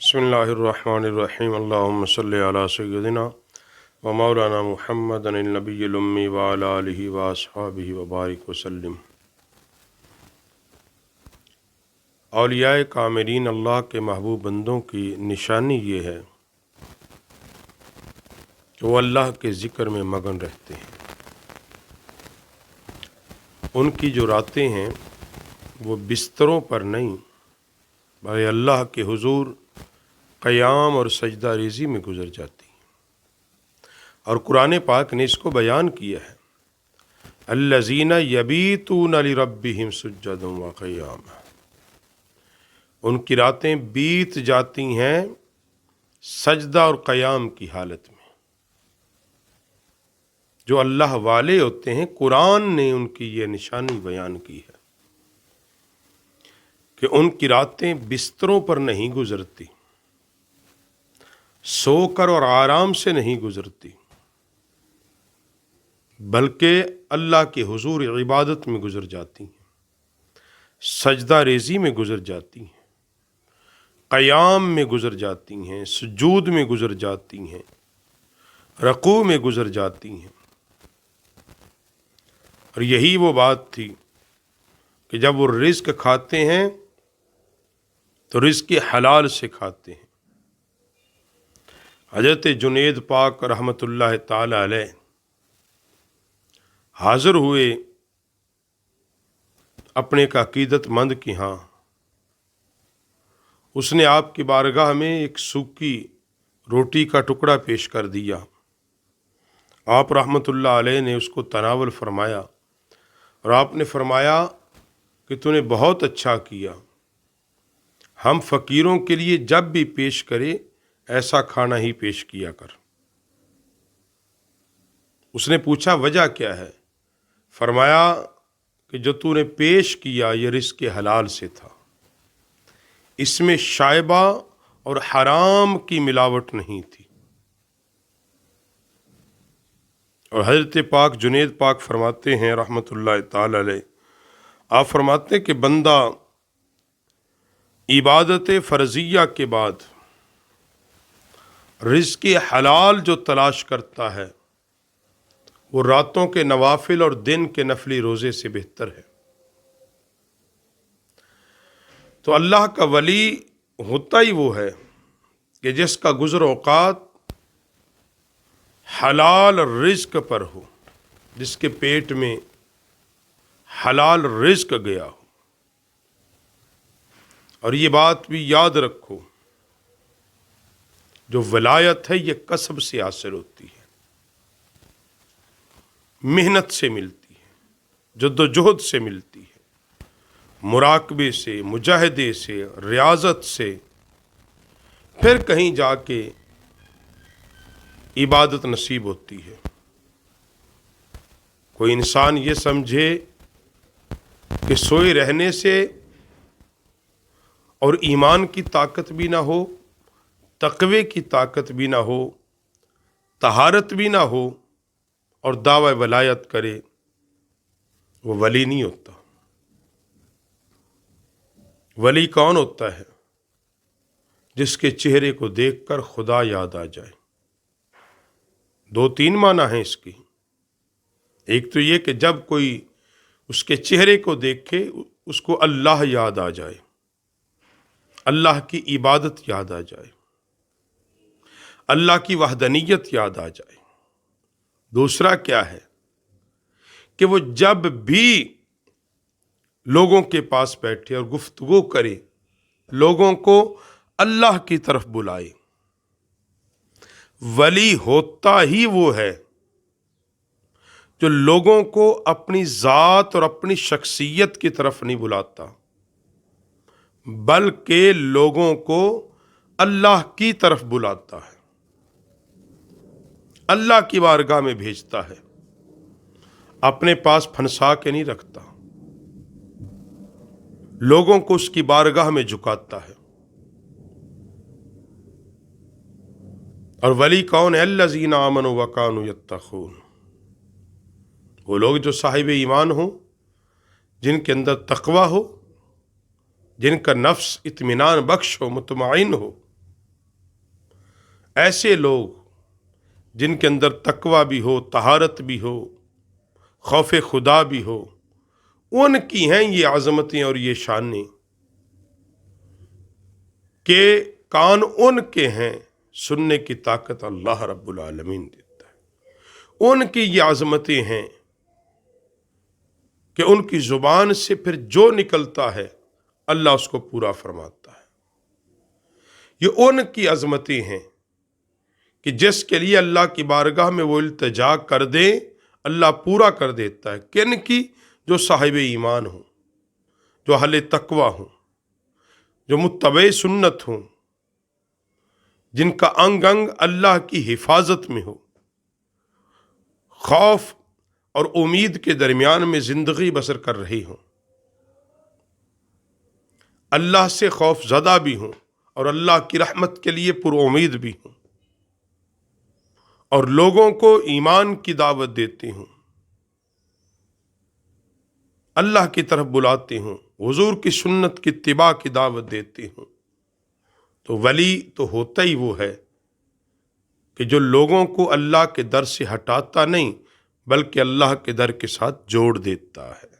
बिस्मिल्लाहिर्रहमानिर्रहीम अल्लाहुम्मा सल्लि अला सय्यदिना व मौलाना मुहम्मदनिन नबिय्यिल उम्मी व अला आलिहि व अस्हाबिहि व बारिक वसल्लम। औलियाए कामिलीन अल्लाह के महबूब बंदों की निशानी ये है कि वो अल्लाह के ज़िक्र में मगन रहते हैं। उनकी जो रातें हैं वो बिस्तरों पर नहीं बल्कि अल्लाह के हुजूर क़याम और सजदा रेज़ी में गुज़र जाती हैं। और कुरान पाक ने इसको बयान किया है, अल्लज़ीना यबीतूना लिरब्बिहिम सुज्जदन व क़ियामा। उनकी रातें बीत जाती हैं सजदा और क़याम की हालत में। जो अल्लाह वाले होते हैं, कुरान ने उनकी ये निशानी बयान की है कि उनकी रातें बिस्तरों पर नहीं गुजरती, सोकर और आराम से नहीं गुजरती, बल्कि अल्लाह के हुजूर इबादत में गुजर जाती हैं, सजदा रेज़ी में गुजर जाती हैं, क़याम में गुजर जाती हैं, सुजूद में गुजर जाती हैं, रकू में गुजर जाती हैं। और यही वो बात थी कि जब वो रिज़्क़ खाते हैं तो रिज़्क़ हलाल से खाते हैं। हज़रत जुनैद पाक रहमतुल्लाह ताला अलैह हाज़िर हुए अपने एक अक़ीदतमंद के यहाँ। उसने आपकी बारगाह में एक सूखी रोटी का टुकड़ा पेश कर दिया। आप रहमतुल्लाह अलैह ने उसको तनावल फरमाया और आपने फरमाया कि तूने बहुत अच्छा किया, हम फ़कीरों के लिए जब भी पेश करे ऐसा खाना ही पेश किया कर। उसने पूछा वजह क्या है? फरमाया कि जो तूने पेश किया ये रिज़्क़ हलाल से था, इसमें शायबा और हराम की मिलावट नहीं थी। और हज़रत पाक जुनैद पाक फरमाते हैं रहमतुल्लाह ताला अलैह, आप फरमाते हैं कि बंदा इबादत फ़र्ज़िया के बाद रिज़्क़ हलाल जो तलाश करता है वो रातों के नवाफिल और दिन के नफली रोज़े से बेहतर है। तो अल्लाह का वली होता ही वो है कि जिसका गुज़र औक़ात हलाल रिज़्क़ पर हो, जिसके पेट में हलाल रिज़्क़ गया हो। और ये बात भी याद रखो, जो वलायत है ये कसब से हासिल होती है, मेहनत से मिलती है, जद्दोजहद से मिलती है, मुराकबे से, मुजाहिदे से, रियाजत से, फिर कहीं जाके इबादत नसीब होती है। कोई इंसान ये समझे कि सोए रहने से और ईमान की ताकत भी ना हो, तक़वे की ताकत भी ना हो, तहारत भी ना हो और दावा वलायत करे, वो वली नहीं होता। वली कौन होता है? जिसके चेहरे को देखकर खुदा याद आ जाए। दो तीन माना है इसकी। एक तो ये कि जब कोई उसके चेहरे को देखे उसको अल्लाह याद आ जाए, अल्लाह की इबादत याद आ जाए, अल्लाह की वहदनीयत याद आ जाए। दूसरा क्या है कि वो जब भी लोगों के पास बैठे और गुफ्तगू करे, लोगों को अल्लाह की तरफ बुलाए। वली होता ही वो है जो लोगों को अपनी ज़ात और अपनी शख्सियत की तरफ नहीं बुलाता, बल्कि लोगों को अल्लाह की तरफ बुलाता है, अल्लाह की बारगाह में भेजता है, अपने पास फंसा के नहीं रखता, लोगों को उसकी बारगाह में झुकाता है। और वली कौन है? अल्लज़ीना आमनू व कानू यत्तक़ून। वो लोग जो साहिब ईमान हो, जिनके अंदर तक़वा हो, जिनका नफ्स इत्मीनान बख्श हो, मुतमईन हो, ایسے لوگ جن کے اندر تقوی بھی ہو، طہارت بھی ہو، خوف خدا بھی ہو، ان کی ہیں یہ عظمتیں اور یہ شانیں کہ کان ان کے ہیں، سننے کی طاقت اللہ رب العالمین دیتا ہے۔ ان کی یہ عظمتیں ہیں کہ ان کی زبان سے پھر جو نکلتا ہے اللہ اس کو پورا فرماتا ہے۔ یہ ان کی عظمتیں ہیں کہ جس کے لیے اللہ کی بارگاہ میں وہ التجا کر دے اللہ پورا کر دیتا ہے۔ کن کی؟ جو صاحب ایمان ہوں، جو اہل تقوی ہوں، جو متبع سنت ہوں، جن کا انگ انگ اللہ کی حفاظت میں ہو، خوف اور امید کے درمیان میں زندگی بسر کر رہی ہوں، اللہ سے خوف زدہ بھی ہوں اور اللہ کی رحمت کے لیے پر امید بھی ہوں، اور لوگوں کو ایمان کی دعوت دیتے ہوں، اللہ کی طرف بلاتے ہوں، حضور کی سنت کی اتباع کی دعوت دیتے ہوں، تو ولی تو ہوتا ہی وہ ہے کہ جو لوگوں کو اللہ کے در سے ہٹاتا نہیں بلکہ اللہ کے در کے ساتھ جوڑ دیتا ہے۔